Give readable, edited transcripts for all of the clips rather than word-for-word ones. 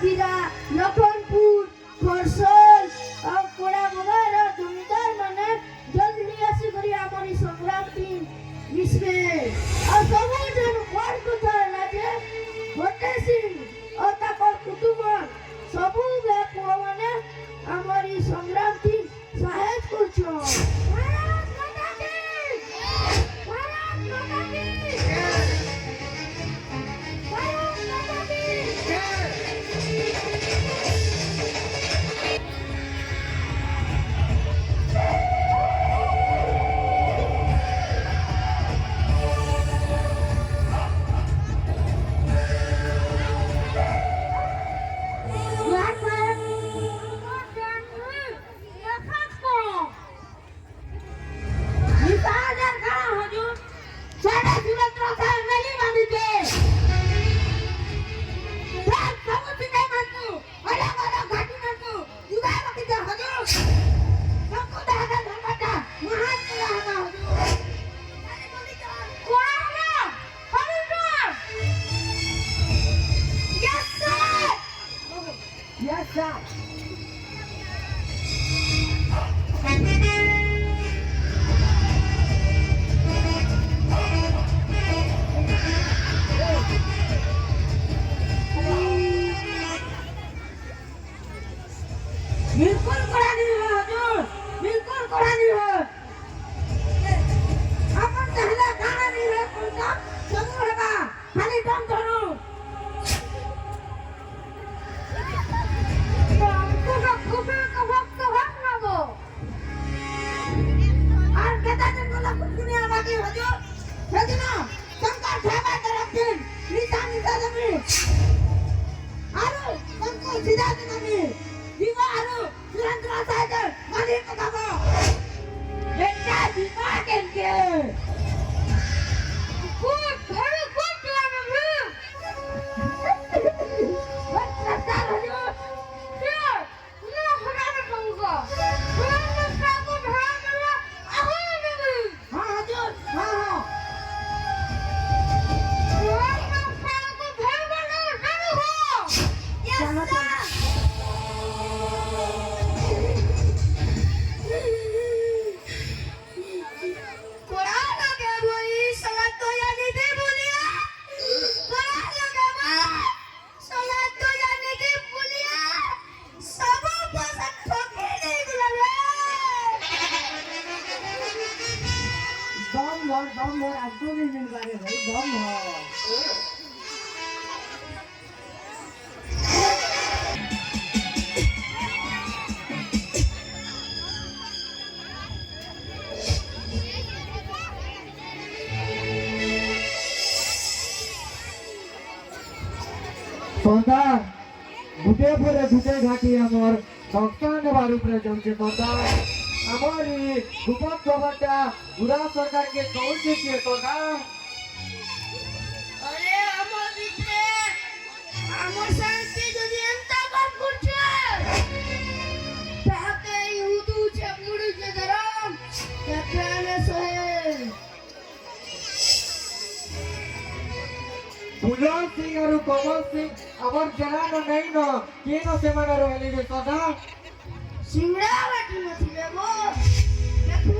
বিরা লক্ষণপুর খরসল আর কোড়া mobile জমিদার মানে জলদি আসি করি আমারি সংগ্রামী বিস্মে আর সমাজের কোন কথা লাগে ঘটে সিং ও তাকর কুটুম সবু পুଅ মানে আমারি সংগ্রামী সাহায্য করছ ভারত মাতা কি ভারত মাতা কি ভারত মাতা কি Yes, sir. बिल्कुल करा नहीं है हुजूर बिल्कुल करा नहीं है अपन पहले खाना नहीं है कुलका जरूर होगा खाली दम धरो तो हमको का कुबे का वक्त ना दो और कहता दिन को कुछ दुनिया बाकी हुजूर सजना शंकर ठाबा तरफ दिन निशा जमी आरो शंकर सीधा जमी Dimaru, Surandra saja, mari ke kamu. Kita dimakan ke. Kut, baru kut tuan kamu. Betul saja. Dia, dia hendak kamu. Hendak kamu hendak aku kamu. Hajur, ha. Hendak kamu hendak kamu. Yes, sir. दम है आपको भी मिल पाए भाई दम है सरदार गुटे परे गुटे घाटी आमर संस्थान बारू पर जमचे सरदार हमारी भूकंप खबरटा बुरा सरकार के कौन से किए सरकार अरे हमर बिटे हमर शांति যদি এন্তা কাজ করছে তাকে ইহুদু চেপুড়ু যে গরম তাকে সহে बुलान सिंह और कमल सिंह अमर जरा न नहीं न के न से मन रहली रे सरदार সিংড়া বাটি নথিলে গো দেখু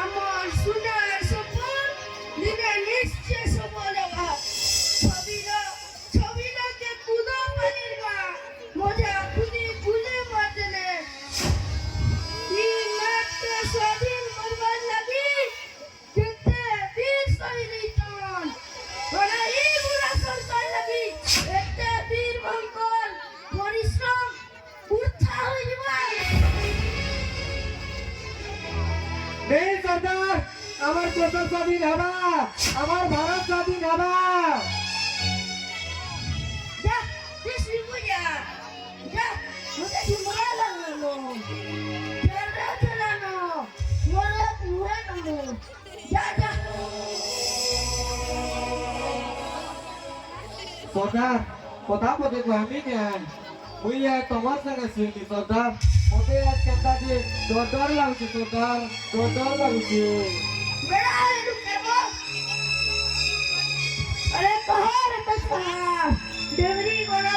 আমার সোনার সপন দিনে নিশ্চয় সফল হবে ছবিটা কে কুদো পানির গা মজা খুদি ভুলে মারলে এই মাত্র স্বাধীন করবার লাগি যেতে বীর শহীদ চান ওরা এই বুড়া সরকার লাগি এতে বীর ভঙ্কল পরিশ্রম উঠা হয়ে যাবে नहीं सरदार अमर देश स्वाधीन हवा अमर भारत स्वाधीन हवा Ya, sisi punya. Ya, udah dimana lo? Jalan lo. Muara lo. Ya. सरदार पता पते को हमी ने मुई है तमर संग सिंगी सरदार मोते आज केंता जे डर लागुची सरदार डर लागुची Bera hidup kamu. अरे कहाँ रे तस्वीर देवरी कोना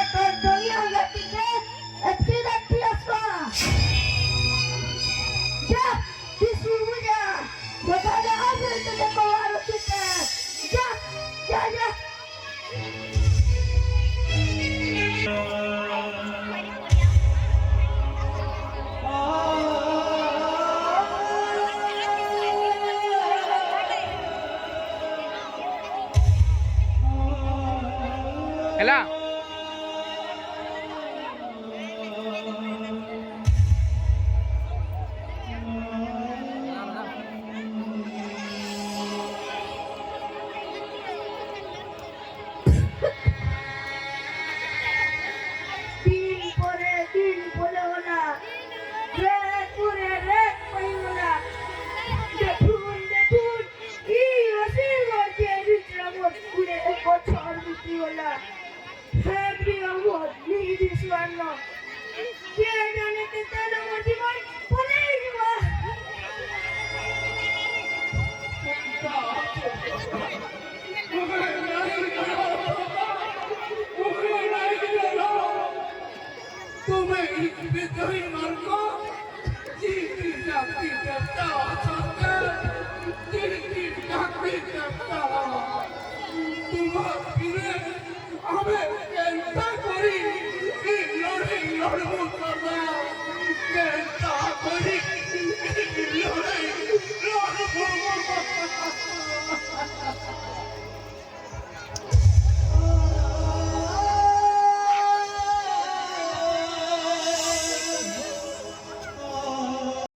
বিষ মারলো কে জানে কে তার আমার জীবন বলে দিব तुम्हें इसमें कहीं मर को जीती जाती करता जीती जाती करता तुम्हारे हमें